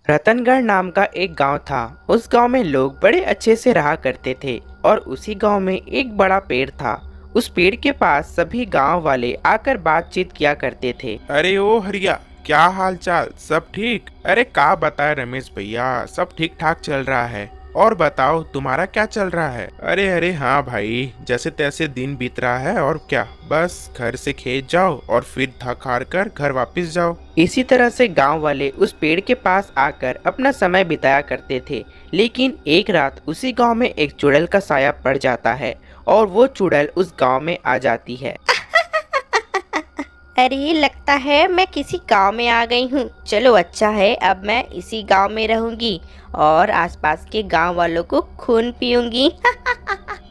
रतनगढ़ नाम का एक गांव था। उस गांव में लोग बड़े अच्छे से रहा करते थे और उसी गांव में एक बड़ा पेड़ था। उस पेड़ के पास सभी गांव वाले आकर बातचीत किया करते थे। अरे ओ हरिया, क्या हाल चाल, सब ठीक? अरे का बताए रमेश भैया, सब ठीक ठाक चल रहा है। और बताओ तुम्हारा क्या चल रहा है? अरे अरे हाँ भाई, जैसे तैसे दिन बीत रहा है और क्या, बस घर से खेत जाओ और फिर थक हार कर घर वापस जाओ। इसी तरह से गांव वाले उस पेड़ के पास आकर अपना समय बिताया करते थे। लेकिन एक रात उसी गांव में एक चुड़ैल का साया पड़ जाता है और वो चुड़ैल उस गांव में आ जाती है। अरे लगता है मैं किसी गांव में आ गई हूँ। चलो अच्छा है, अब मैं इसी गांव में रहूंगी और आसपास के गांव वालों को खून पीऊंगी।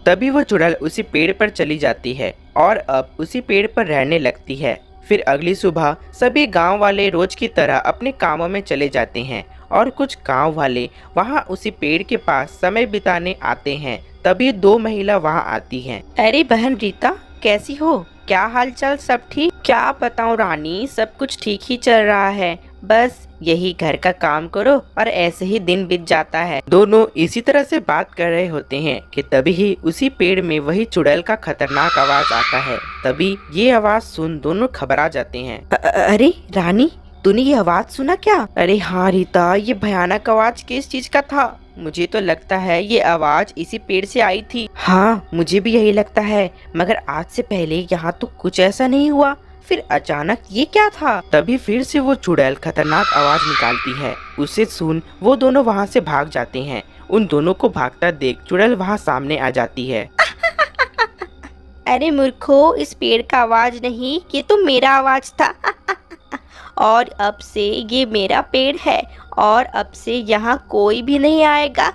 तभी वो चुड़ैल उसी पेड़ पर चली जाती है और अब उसी पेड़ पर रहने लगती है। फिर अगली सुबह सभी गांव वाले रोज की तरह अपने कामों में चले जाते हैं और कुछ गांव वाले वहां उसी पेड़ के पास समय बिताने आते हैं। तभी दो महिला वहां आती हैं। अरे बहन रीता, कैसी हो? क्या हाल चाल, सब ठीक? क्या बताऊं रानी, सब कुछ ठीक ही चल रहा है। बस यही घर का काम करो और ऐसे ही दिन बीत जाता है। दोनों इसी तरह से बात कर रहे होते हैं कि तभी ही उसी पेड़ में वही चुड़ैल का खतरनाक आवाज आता है। तभी ये आवाज सुन दोनों घबरा जाते हैं। अरे रानी, तूने ये आवाज सुना क्या? अरे हाँ रीता, ये भयानक आवाज किस चीज का था? मुझे तो लगता है ये आवाज इसी पेड़ से आई थी। हाँ, मुझे भी यही लगता है, मगर आज से पहले यहाँ तो कुछ ऐसा नहीं हुआ। फिर अचानक ये क्या था? तभी फिर से वो चुड़ैल खतरनाक आवाज निकालती है। उसे सुन वो दोनों वहाँ से भाग जाते हैं। उन दोनों को भागता देख चुड़ैल वहाँ सामने आ जाती है। अरे मूर्खो, इस पेड़ का आवाज नहीं, ये तो मेरा आवाज था। और अब से ये मेरा पेड़ है और अब से यहाँ कोई भी नहीं आएगा।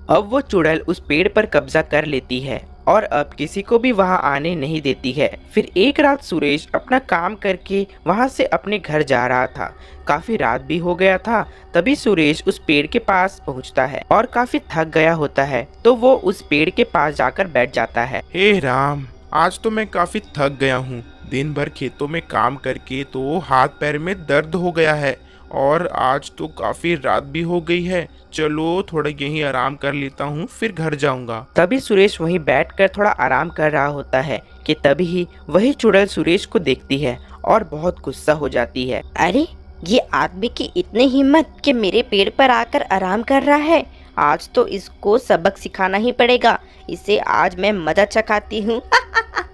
अब वो चुड़ैल उस पेड़ पर कब्जा कर लेती है और अब किसी को भी वहां आने नहीं देती है। फिर एक रात सुरेश अपना काम करके वहां से अपने घर जा रहा था। काफी रात भी हो गया था। तभी सुरेश उस पेड़ के पास पहुंचता है और काफी थक गया होता है, तो वो उस पेड़ के पास जाकर बैठ जाता है। हे राम, आज तो मैं काफी थक गया हूँ। दिन भर खेतों में काम करके तो हाथ पैर में दर्द हो गया है और आज तो काफी रात भी हो गई है। चलो थोड़ा यहीं आराम कर लेता हूँ, फिर घर जाऊंगा। तभी सुरेश वहीं बैठकर थोड़ा आराम कर रहा होता है कि तभी ही वही चुड़ैल सुरेश को देखती है और बहुत गुस्सा हो जाती है। अरे ये आदमी की इतनी हिम्मत कि मेरे पेड़ पर आकर आराम कर रहा है। आज तो इसको सबक सिखाना ही पड़ेगा। इसे आज मैं मजा चखाती हूँ।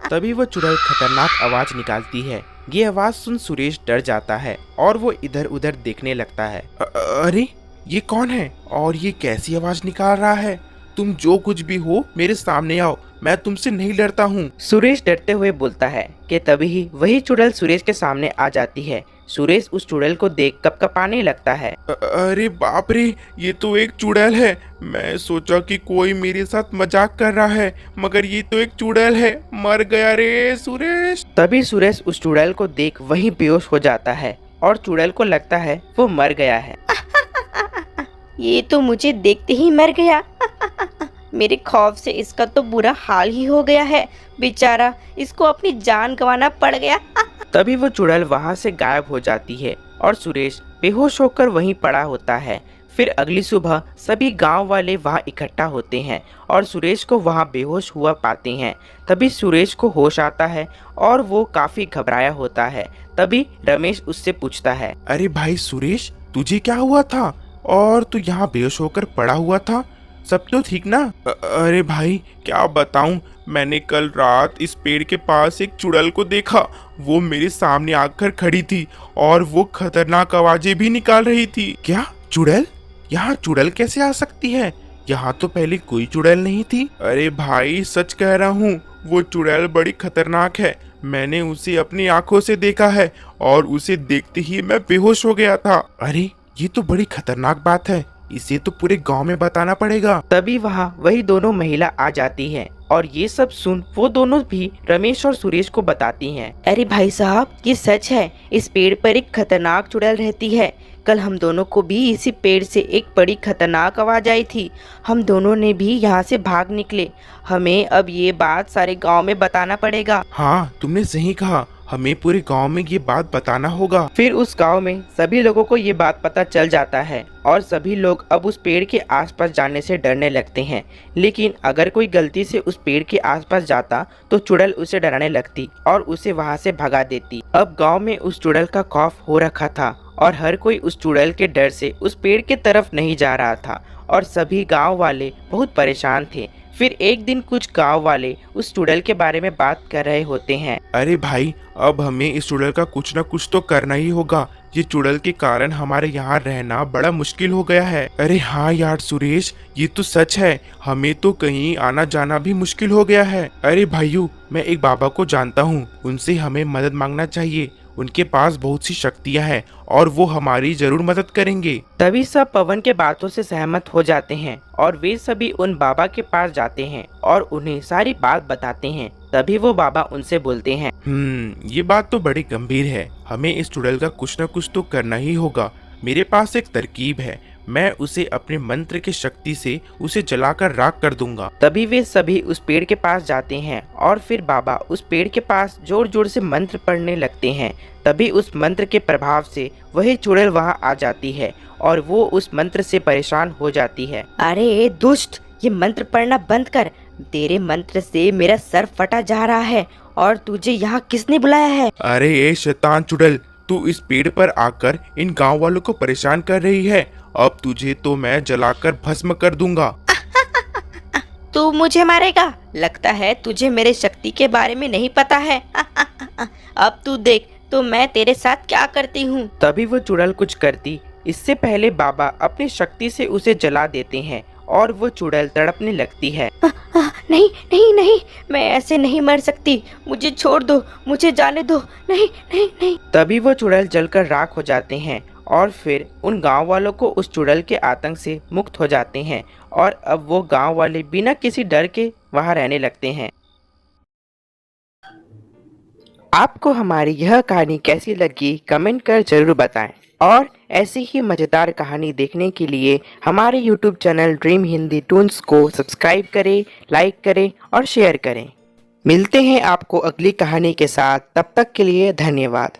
तभी वो चुड़ैल खतरनाक आवाज निकालती है। ये आवाज सुन सुरेश डर जाता है और वो इधर उधर देखने लगता है। अरे ये कौन है और ये कैसी आवाज निकाल रहा है? तुम जो कुछ भी हो मेरे सामने आओ, मैं तुमसे नहीं डरता हूँ। सुरेश डरते हुए बोलता है कि तभी ही वही चुड़ैल सुरेश के सामने आ जाती है। सुरेश उस चुड़ैल को देख कपकपाने लगता है। अरे बाप रे, ये तो एक चुड़ैल है। मैं सोचा कि कोई मेरे साथ मजाक कर रहा है, मगर ये तो एक चुड़ैल है। मर गया रे सुरेश। तभी सुरेश उस चुड़ैल को देख वहीं बेहोश हो जाता है और चुड़ैल को लगता है वो मर गया है। ये तो मुझे देखते ही मर गया। मेरे खौफ से इसका तो बुरा हाल ही हो गया है। बेचारा, इसको अपनी जान गंवाना पड़ गया। तभी वो चुड़ैल वहां से गायब हो जाती है और सुरेश बेहोश होकर वहीं पड़ा होता है। फिर अगली सुबह सभी गांव वाले वहां इकट्ठा होते हैं और सुरेश को वहां बेहोश हुआ पाते हैं। तभी सुरेश को होश आता है और वो काफी घबराया होता है। तभी रमेश उससे पूछता है। अरे भाई सुरेश, तुझे क्या हुआ था और तू यहाँ बेहोश होकर पड़ा हुआ था? सब तो ठीक ना? अरे भाई क्या बताऊं, मैंने कल रात इस पेड़ के पास एक चुड़ैल को देखा। वो मेरे सामने आकर खड़ी थी और वो खतरनाक आवाजें भी निकाल रही थी। क्या चुड़ैल? यहाँ चुड़ैल कैसे आ सकती है? यहाँ तो पहले कोई चुड़ैल नहीं थी। अरे भाई सच कह रहा हूँ, वो चुड़ैल बड़ी खतरनाक है। मैंने उसे अपनी आंखों से देखा है और उसे देखते ही मैं बेहोश हो गया था। अरे ये तो बड़ी खतरनाक बात है, इसे तो पूरे गांव में बताना पड़ेगा। तभी वहाँ वही दोनों महिला आ जाती हैं और ये सब सुन वो दोनों भी रमेश और सुरेश को बताती हैं। अरे भाई साहब, ये सच है। इस पेड़ पर एक खतरनाक चुड़ैल रहती है। कल हम दोनों को भी इसी पेड़ से एक बड़ी खतरनाक आवाज आई थी। हम दोनों ने भी यहाँ से भाग निकले। हमें अब ये बात सारे गांव में बताना पड़ेगा। हाँ तुमने सही कहा, हमें पूरे गांव में ये बात बताना होगा। फिर उस गांव में सभी लोगों को ये बात पता चल जाता है और सभी लोग अब उस पेड़ के आसपास जाने से डरने लगते हैं। लेकिन अगर कोई गलती से उस पेड़ के आसपास जाता तो चुड़ैल उसे डराने लगती और उसे वहां से भगा देती। अब गांव में उस चुड़ैल का खौफ हो रखा था और हर कोई उस चुड़ैल के डर से उस पेड़ की तरफ नहीं जा रहा था और सभी गांव वाले बहुत परेशान थे। फिर एक दिन कुछ गांव वाले उस चुड़ैल के बारे में बात कर रहे होते हैं। अरे भाई, अब हमें इस चुड़ैल का कुछ ना कुछ तो करना ही होगा। ये चुड़ैल के कारण हमारे यहाँ रहना बड़ा मुश्किल हो गया है। अरे हाँ यार सुरेश, ये तो सच है, हमें तो कहीं आना जाना भी मुश्किल हो गया है। अरे भाइयों, मैं एक बाबा को जानता हूँ, उनसे हमें मदद मांगना चाहिए। उनके पास बहुत सी शक्तियाँ हैं और वो हमारी जरूर मदद करेंगे। तभी सब पवन के बातों से सहमत हो जाते हैं और वे सभी उन बाबा के पास जाते हैं और उन्हें सारी बात बताते हैं। तभी वो बाबा उनसे बोलते हैं, ये बात तो बड़ी गंभीर है। हमें इस चुड़ैल का कुछ न कुछ तो करना ही होगा। मेरे पास एक तरकीब है, मैं उसे अपने मंत्र की शक्ति से उसे जलाकर राख कर दूंगा। तभी वे सभी उस पेड़ के पास जाते हैं और फिर बाबा उस पेड़ के पास जोर जोर से मंत्र पढ़ने लगते हैं। तभी उस मंत्र के प्रभाव से वही चुड़ैल वहां आ जाती है और वो उस मंत्र से परेशान हो जाती है। अरे दुष्ट, ये मंत्र पढ़ना बंद कर। तेरे मंत्र से मेरा सर फटा जा रहा है। और तुझे यहाँ किसने बुलाया है? अरे ए शैतान चुड़ैल, तू इस पेड़ पर आकर इन गांव वालों को परेशान कर रही है। अब तुझे तो मैं जलाकर भस्म कर दूंगा। तू मुझे मारेगा? लगता है तुझे मेरे शक्ति के बारे में नहीं पता है। अब तू देख तो मैं तेरे साथ क्या करती हूँ। तभी वो चुड़ैल कुछ करती इससे पहले बाबा अपनी शक्ति से उसे जला देते हैं और वो चुड़ैल तड़पने लगती है। नहीं नहीं नहीं, मैं ऐसे नहीं मर सकती। मुझे छोड़ दो, मुझे जाने दो। नहीं नहीं नहीं। तभी वो चुड़ैल जलकर राख हो जाते हैं और फिर उन गांव वालों को उस चुड़ैल के आतंक से मुक्त हो जाते हैं और अब वो गांव वाले बिना किसी डर के वहां रहने लगते हैं। आपको हमारी यह कहानी कैसी लगी कमेंट कर जरूर बताएं और ऐसी ही मज़ेदार कहानी देखने के लिए हमारे YouTube channel dream Hindi Toons को सब्सक्राइब करें, लाइक करें और शेयर करें। मिलते हैं आपको अगली कहानी के साथ, तब तक के लिए धन्यवाद।